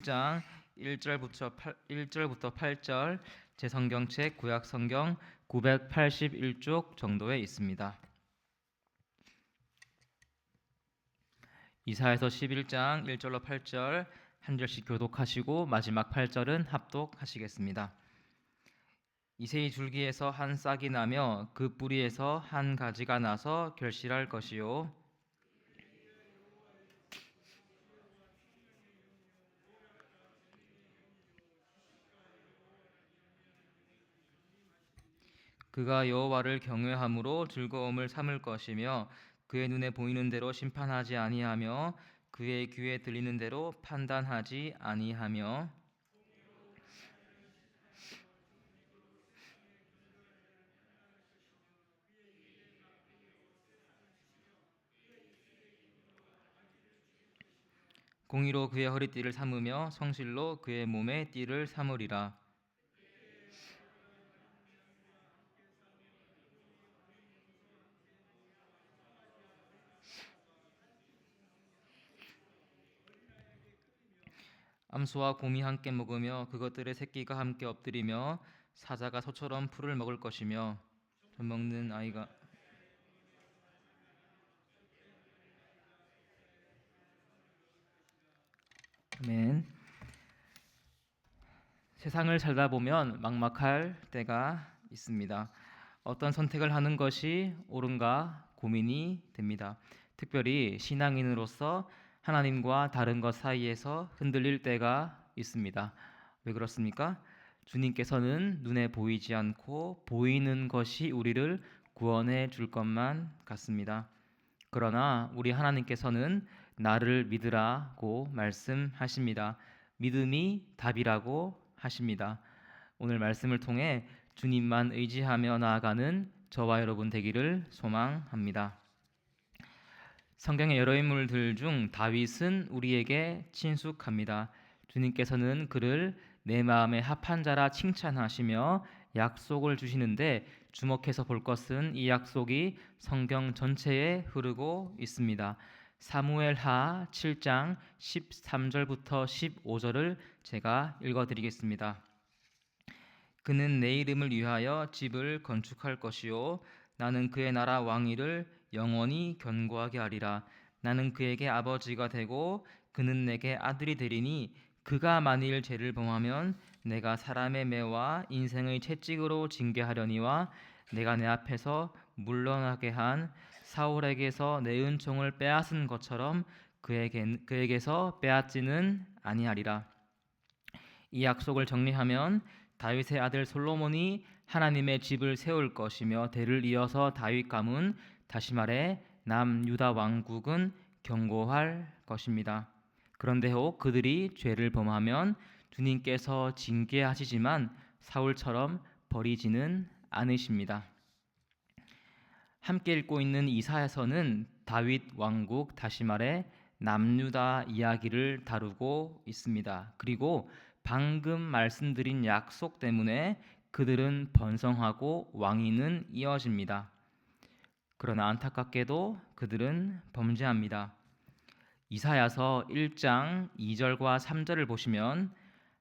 11장 1절부터 8절 제 성경책 구약 성경 981쪽 정도에 있습니다. 이사야서 11장 1절로 8절 한 절씩 교독하시고 마지막 8절은 합독하시겠습니다. 이새의 줄기에서 한 싹이 나며 그 뿌리에서 한 가지가 나서 결실할 것이요 그가 여호와를 경외함으로 즐거움을 삼을 것이며 그의 눈에 보이는 대로 심판하지 아니하며 그의 귀에 들리는 대로 판단하지 아니하며 공의로 그의 허리띠를 삼으며 성실로 그의 몸에 띠를 삼으리라. 암소와 곰이 함께 먹으며 그것들의 새끼가 함께 엎드리며 사자가 소처럼 풀을 먹을 것이며 젖 먹는 아이가 아멘. 세상을 살다 보면 막막할 때가 있습니다. 어떤 선택을 하는 것이 옳은가 고민이 됩니다. 특별히 신앙인으로서 하나님과 다른 것 사이에서 흔들릴 때가 있습니다. 왜 그렇습니까? 주님께서는 눈에 보이지 않고 보이는 것이 우리를 구원해 줄 것만 같습니다. 그러나 우리 하나님께서는 나를 믿으라고 말씀하십니다. 믿음이 답이라고 하십니다. 오늘 말씀을 통해 주님만 의지하며 나아가는 저와 여러분 되기를 소망합니다. 성경의 여러 인물들 중 다윗은 우리에게 친숙합니다. 주님께서는 그를 내 마음에 합한 자라 칭찬하시며 약속을 주시는데 주목해서 볼 것은 이 약속이 성경 전체에 흐르고 있습니다. 사무엘하 7장 13절부터 15절을 제가 읽어드리겠습니다. 그는 내 이름을 위하여 집을 건축할 것이요 나는 그의 나라 왕위를 영원히 견고하게 하리라. 나는 그에게 아버지가 되고 그는 내게 아들이 되리니 그가 만일 죄를 범하면 내가 사람의 매와 인생의 채찍으로 징계하려니와 내가 내 앞에서 물러나게 한 사울에게서 내 은총을 빼앗은 것처럼 그에게서 빼앗지는 아니하리라. 이 약속을 정리하면 다윗의 아들 솔로몬이 하나님의 집을 세울 것이며 대를 이어서 다윗 가문 다시 말해 남유다 왕국은 견고할 것입니다. 그런데 혹 그들이 죄를 범하면 주님께서 징계하시지만 사울처럼 버리지는 않으십니다. 함께 읽고 있는 이사야서는 다윗 왕국 다시 말해 남유다 이야기를 다루고 있습니다. 그리고 방금 말씀드린 약속 때문에 그들은 번성하고 왕위는 이어집니다. 그러나 안타깝게도 그들은 범죄합니다. 이사야서 1장 2절과 3절을 보시면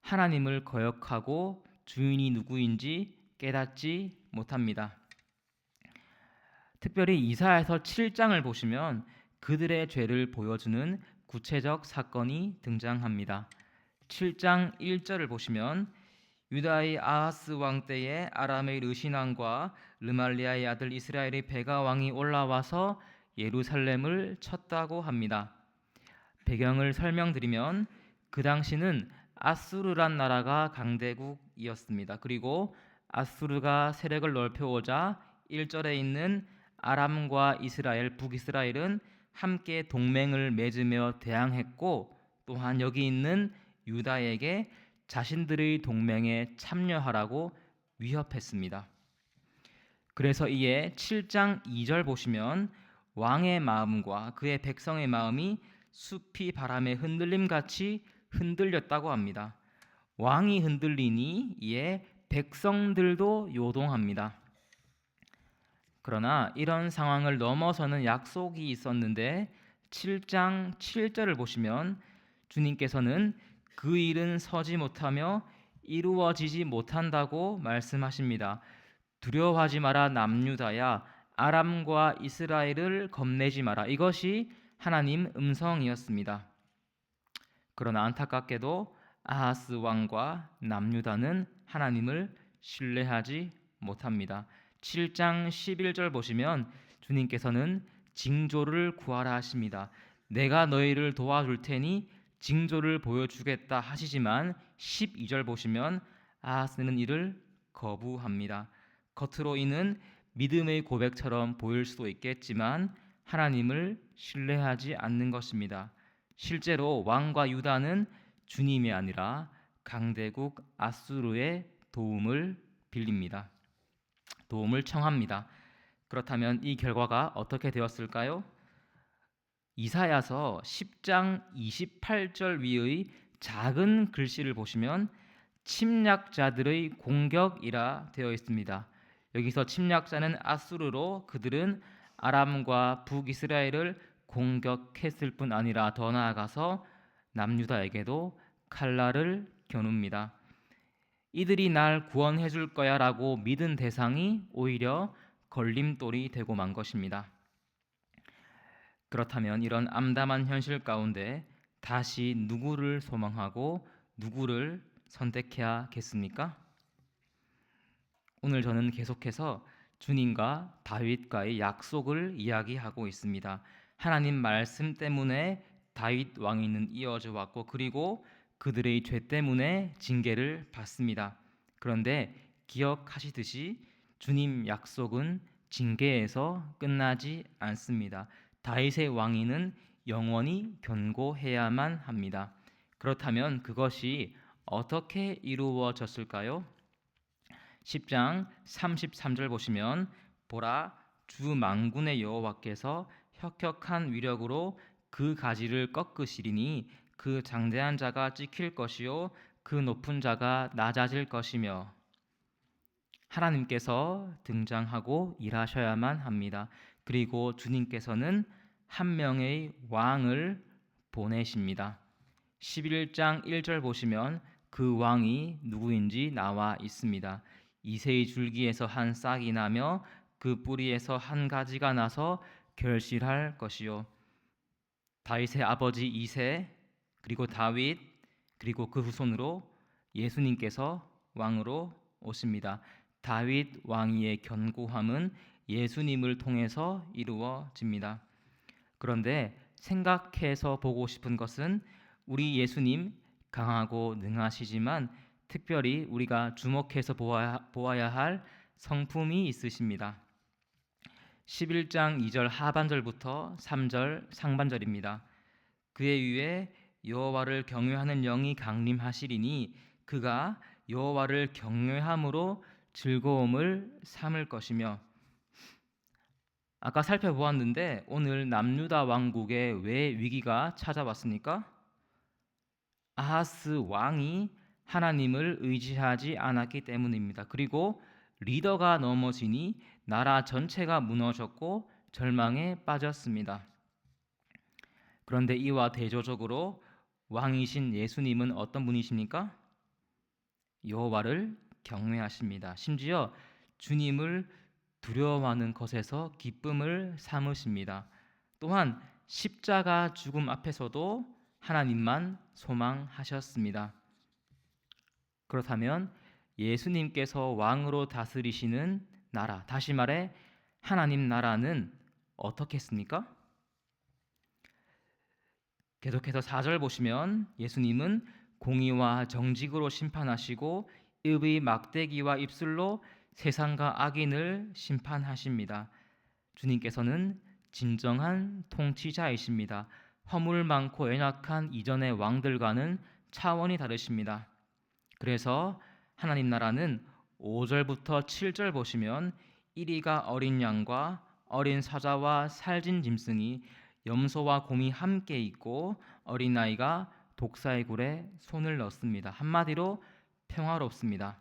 하나님을 거역하고 주인이 누구인지 깨닫지 못합니다. 특별히 이사야서 7장을 보시면 그들의 죄를 보여주는 구체적 사건이 등장합니다. 7장 1절을 보시면 유다의 아하스 왕 때에 아람의 르시난과 르말리아의 아들 이스라엘의 베가 왕이 올라와서 예루살렘을 쳤다고 합니다. 배경을 설명드리면 그 당시는 아수르란 나라가 강대국이었습니다. 그리고 아수르가 세력을 넓혀오자 1절에 있는 아람과 이스라엘, 북이스라엘은 함께 동맹을 맺으며 대항했고 또한 여기 있는 유다에게 자신들의 동맹에 참여하라고 위협했습니다. 그래서 이에 7장 2절 보시면 왕의 마음과 그의 백성의 마음이 숲이 바람에 흔들림같이 흔들렸다고 합니다. 왕이 흔들리니 이에 백성들도 요동합니다. 그러나 이런 상황을 넘어서는 약속이 있었는데 7장 7절을 보시면 주님께서는 그 일은 서지 못하며 이루어지지 못한다고 말씀하십니다. 두려워하지 마라 남유다야, 아람과 이스라엘을 겁내지 마라. 이것이 하나님 음성이었습니다. 그러나 안타깝게도 아하스 왕과 남유다는 하나님을 신뢰하지 못합니다. 7장 11절 보시면 주님께서는 징조를 구하라 하십니다. 내가 너희를 도와줄 테니 징조를 보여주겠다 하시지만 12절 보시면 아하스는 이를 거부합니다. 겉으로 이는 믿음의 고백처럼 보일 수도 있겠지만 하나님을 신뢰하지 않는 것입니다. 실제로 왕과 유다는 주님이 아니라 강대국 아수르의 도움을 빌립니다. 도움을 청합니다. 그렇다면 이 결과가 어떻게 되었을까요? 이사야서 10장 28절 위의 작은 글씨를 보시면 침략자들의 공격이라 되어 있습니다. 여기서 침략자는 아수르로 그들은 아람과 북이스라엘을 공격했을 뿐 아니라 더 나아가서 남유다에게도 칼날을 겨눕니다. 이들이 날 구원해 줄 거야 라고 믿은 대상이 오히려 걸림돌이 되고 만 것입니다. 그렇다면 이런 암담한 현실 가운데 다시 누구를 소망하고 누구를 선택해야겠습니까? 오늘 저는 계속해서 주님과 다윗과의 약속을 이야기하고 있습니다. 하나님 말씀 때문에 다윗 왕위는 이어져 왔고 그리고 그들의 죄 때문에 징계를 받습니다. 그런데 기억하시듯이 주님 약속은 징계에서 끝나지 않습니다. 다윗의 왕위는 영원히 견고해야만 합니다. 그렇다면 그것이 어떻게 이루어졌을까요? 10장 33절 보시면 보라 주 만군의 여호와께서 혁혁한 위력으로 그 가지를 꺾으시리니 그 장대한 자가 찍힐 것이요 그 높은 자가 낮아질 것이며 하나님께서 등장하고 일하셔야만 합니다. 그리고 주님께서는 한 명의 왕을 보내십니다. 11장 1절 보시면 그 왕이 누구인지 나와 있습니다. 이새의 줄기에서 한 싹이 나며 그 뿌리에서 한 가지가 나서 결실할 것이요. 다윗의 아버지 이새 그리고 다윗 그리고 그 후손으로 예수님께서 왕으로 오십니다. 다윗 왕위의 견고함은 예수님을 통해서 이루어집니다. 그런데 생각해서 보고 싶은 것은 우리 예수님 강하고 능하시지만 특별히 우리가 주목해서 보아야 할 성품이 있으십니다. 11장 2절 하반절부터 3절 상반절입니다. 그의 위에 여호와를 경외하는 영이 강림하시리니 그가 여호와를 경외함으로 즐거움을 삼을 것이며 아까 살펴보았는데 오늘 남유다 왕국에 왜 위기가 찾아왔습니까? 아하스 왕이 하나님을 의지하지 않았기 때문입니다. 그리고 리더가 넘어지니 나라 전체가 무너졌고 절망에 빠졌습니다. 그런데 이와 대조적으로 왕이신 예수님은 어떤 분이십니까? 여호와를 경외하십니다. 심지어 주님을 두려워하는 것에서 기쁨을 삼으십니다. 또한 십자가 죽음 앞에서도 하나님만 소망하셨습니다. 그렇다면 예수님께서 왕으로 다스리시는 나라, 다시 말해 하나님 나라는 어떻겠습니까? 계속해서 4절 보시면 예수님은 공의와 정직으로 심판하시고 입의 막대기와 입술로 세상과 악인을 심판하십니다. 주님께서는 진정한 통치자이십니다. 허물 많고 연약한 이전의 왕들과는 차원이 다르십니다. 그래서 하나님 나라는 5절부터 7절 보시면 이리가 어린 양과 어린 사자와 살진 짐승이 염소와 곰이 함께 있고 어린아이가 독사의 굴에 손을 넣습니다. 한마디로 평화롭습니다.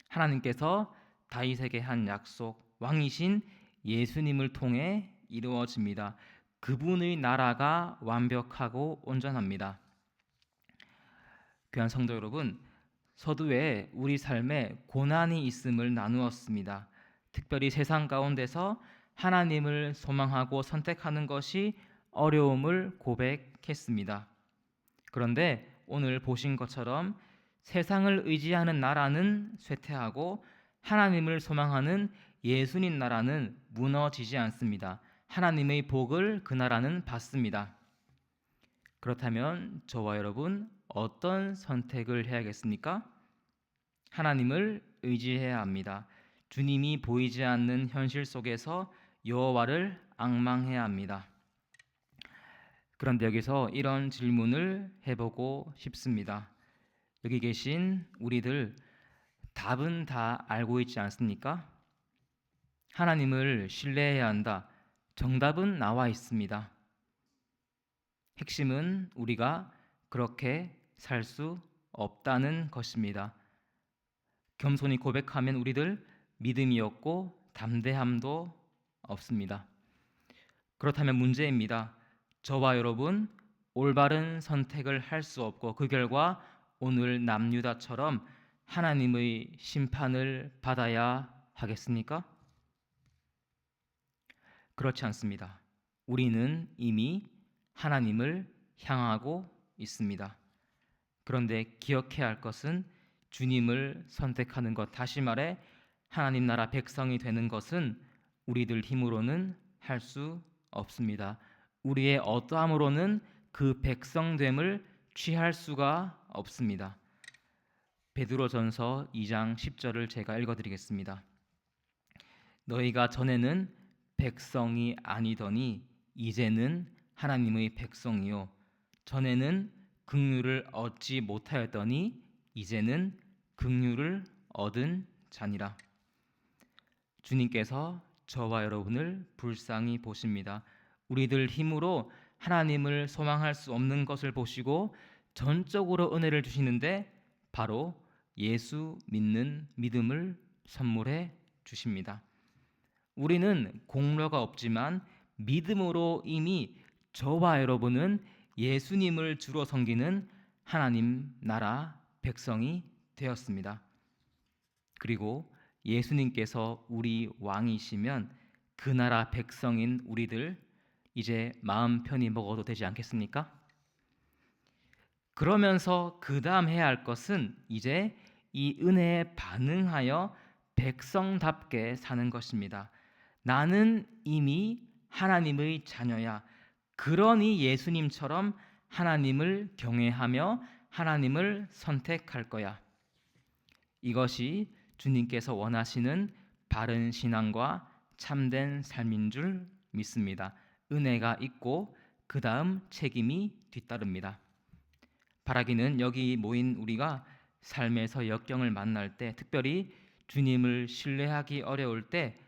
하나님께서 다윗에게 한 약속, 왕이신 예수님을 통해 이루어집니다. 그분의 나라가 완벽하고 온전합니다. 귀한 성도 여러분, 서두에 우리 삶에 고난이 있음을 나누었습니다. 특별히 세상 가운데서 하나님을 소망하고 선택하는 것이 어려움을 고백했습니다. 그런데 오늘 보신 것처럼 세상을 의지하는 나라는 쇠퇴하고 하나님을 소망하는 예수님 나라는 무너지지 않습니다. 하나님의 복을 그 나라는 받습니다. 그렇다면 저와 여러분 어떤 선택을 해야겠습니까? 하나님을 의지해야 합니다. 주님이 보이지 않는 현실 속에서 여호와를 앙망해야 합니다. 그런데 여기서 이런 질문을 해보고 싶습니다. 여기 계신 우리들 답은 다 알고 있지 않습니까? 하나님을 신뢰해야 한다. 정답은 나와 있습니다. 핵심은 우리가 그렇게 살 수 없다는 것입니다. 겸손히 고백하면 우리들 믿음이 없고 담대함도 없습니다. 그렇다면 문제입니다. 저와 여러분 올바른 선택을 할 수 없고 그 결과 오늘 남유다처럼 하나님의 심판을 받아야 하겠습니까? 그렇지 않습니다. 우리는 이미 하나님을 향하고 있습니다. 그런데 기억해야 할 것은 주님을 선택하는 것, 다시 말해 하나님 나라 백성이 되는 것은 우리들 힘으로는 할 수 없습니다. 우리의 어떠함으로는 그 백성됨을 취할 수가 없습니다. 베드로전서 2장 10절을 제가 읽어드리겠습니다. 너희가 전에는 백성이 아니더니 이제는 하나님의 백성이요 전에는 긍휼을 얻지 못하였더니 이제는 긍휼을 얻은 자니라. 주님께서 저와 여러분을 불쌍히 보십니다. 우리들 힘으로 하나님을 소망할 수 없는 것을 보시고 전적으로 은혜를 주시는데 바로 예수 믿는 믿음을 선물해 주십니다. 우리는 공로가 없지만 믿음으로 이미 저와 여러분은 예수님을 주로 섬기는 하나님 나라 백성이 되었습니다. 그리고 예수님께서 우리 왕이시면 그 나라 백성인 우리들 이제 마음 편히 먹어도 되지 않겠습니까? 그러면서 그 다음 해야 할 것은 이제 이 은혜에 반응하여 백성답게 사는 것입니다. 나는 이미 하나님의 자녀야. 그러니 예수님처럼 하나님을 경외하며 하나님을 선택할 거야. 이것이 주님께서 원하시는 바른 신앙과 참된 삶인 줄 믿습니다. 은혜가 있고 그 다음 책임이 뒤따릅니다. 바라기는 여기 모인 우리가 삶에서 역경을 만날 때, 특별히 주님을 신뢰하기 어려울 때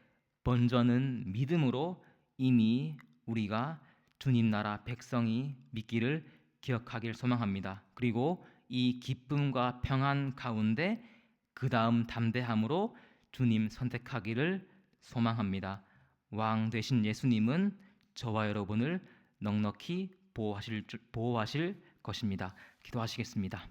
먼저는 믿음으로 이미 우리가 주님 나라 백성이 믿기를 기억하길 소망합니다. 그리고 이 기쁨과 평안 가운데 그 다음 담대함으로 주님 선택하기를 소망합니다. 왕 되신 예수님은 저와 여러분을 넉넉히 보호하실 것입니다. 기도하시겠습니다.